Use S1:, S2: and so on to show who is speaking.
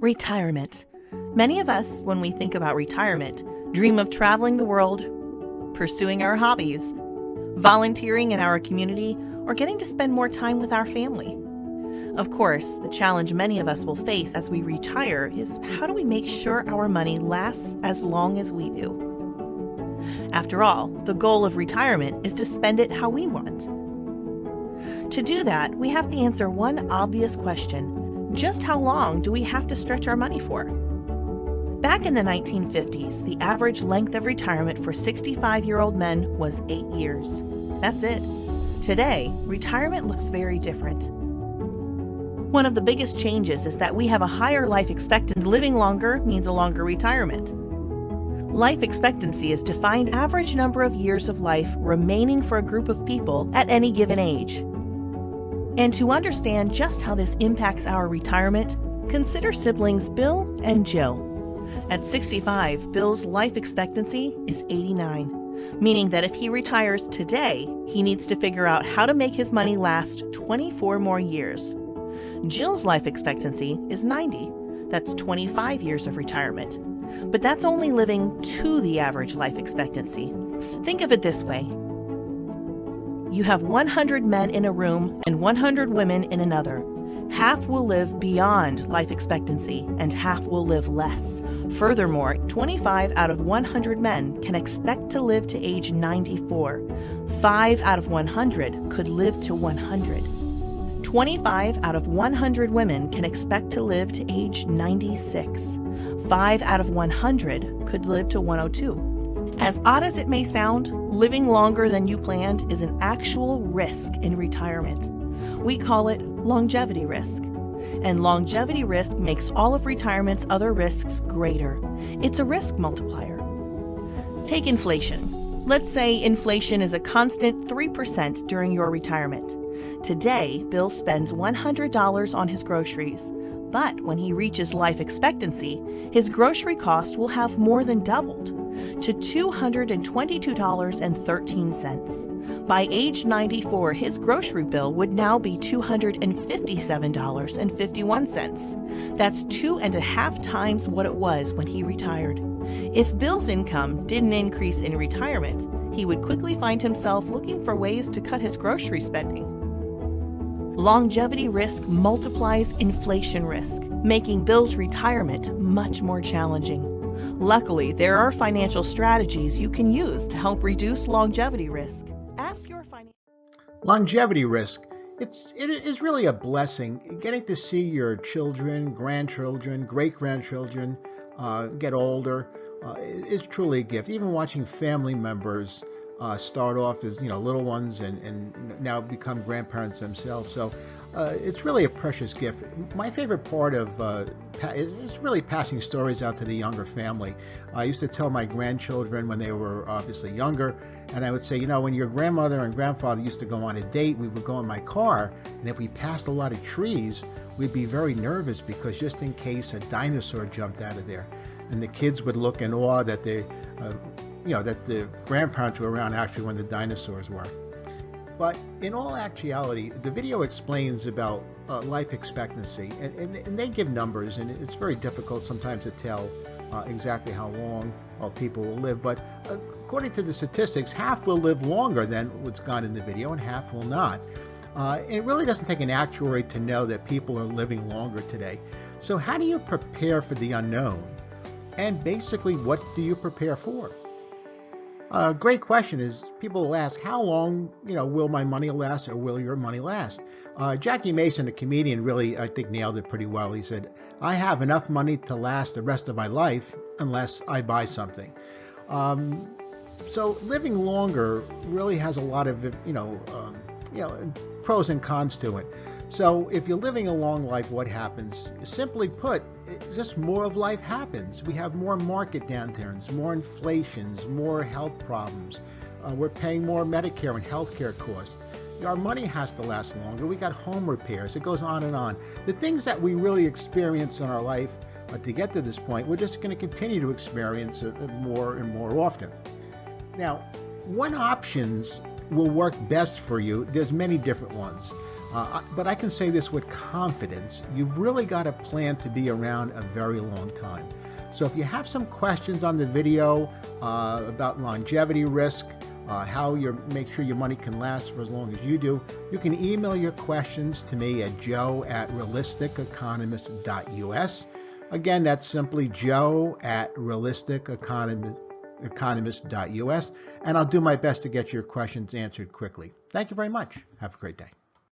S1: Retirement. Many of us, when we think about retirement, dream of traveling the world, pursuing our hobbies, volunteering in our community, or getting to spend more time with our family. Of course, the challenge many of us will face as we retire is how do we make sure our money lasts as long as we do? After all, the goal of retirement is to spend it how we want. To do that, we have to answer one obvious question. Just how long do we have to stretch our money for? Back in the 1950s, the average length of retirement for 65-year-old men was 8 years. That's it. Today, retirement looks very different. One of the biggest changes is that we have a higher life expectancy. Living longer means a longer retirement. Life expectancy is defined average number of years of life remaining for a group of people at any given age. And to understand just how this impacts our retirement, consider siblings Bill and Jill. At 65, Bill's life expectancy is 89, meaning that if he retires today, he needs to figure out how to make his money last 24 more years. Jill's life expectancy is 90. That's 25 years of retirement. But that's only living to the average life expectancy. Think of it this way. You have 100 men in a room and 100 women in another. Half will live beyond life expectancy and half will live less. Furthermore, 25 out of 100 men can expect to live to age 94. 5 out of 100 could live to 100. 25 out of 100 women can expect to live to age 96. 5 out of 100 could live to 102. As odd as it may sound, living longer than you planned is an actual risk in retirement. We call it longevity risk. And longevity risk makes all of retirement's other risks greater. It's a risk multiplier. Take inflation. Let's say inflation is a constant 3% during your retirement. Today, Bill spends $100 on his groceries. But when he reaches life expectancy, his grocery cost will have more than doubled to $222.13. By age 94, his grocery bill would now be $257.51. That's 2.5 times what it was when he retired. If Bill's income didn't increase in retirement, he would quickly find himself looking for ways to cut his grocery spending. Longevity risk multiplies inflation risk, making Bill's retirement much more challenging. Luckily, there are financial strategies you can use to help reduce longevity risk. Ask your financial.
S2: Longevity risk. It is really a blessing. Getting to see your children, grandchildren, great-grandchildren get older is truly a gift. Even watching family members start off as little ones and now become grandparents themselves. So it's really a precious gift. My favorite part of is really passing stories out to the younger family. I used to tell my grandchildren when they were obviously younger, and I would say, when your grandmother and grandfather used to go on a date, we would go in my car, and if we passed a lot of trees, we'd be very nervous because just in case a dinosaur jumped out of there, and the kids would look in awe that that the grandparents were around actually when the dinosaurs were. But in all actuality, the video explains about life expectancy, and they give numbers, and it's very difficult sometimes to tell exactly how long people will live. But according to the statistics, half will live longer than what's gone in the video, and half will not. It really doesn't take an actuary to know that people are living longer today. So how do you prepare for the unknown? And basically, what do you prepare for? A great question is people will ask, how long, will my money last or will your money last? Jackie Mason, a comedian, really, I think, nailed it pretty well. He said, I have enough money to last the rest of my life unless I buy something. So living longer really has a lot of, pros and cons to it. So if you're living a long life, what happens? Simply put, just more of life happens. We have more market downturns, more inflations, more health problems. We're paying more Medicare and healthcare costs. Our money has to last longer. We got home repairs. It goes on and on. The things that we really experience in our life to get to this point, we're just going to continue to experience it more and more often. Now, what options will work best for you? There's many different ones. But I can say this with confidence. You've really got a plan to be around a very long time. So if you have some questions on the video about longevity risk, how you make sure your money can last for as long as you do, you can email your questions to me at joe@realisticeconomist.us. Again, that's simply joe@realisticeconomist.us, and I'll do my best to get your questions answered quickly. Thank you very much. Have a great day.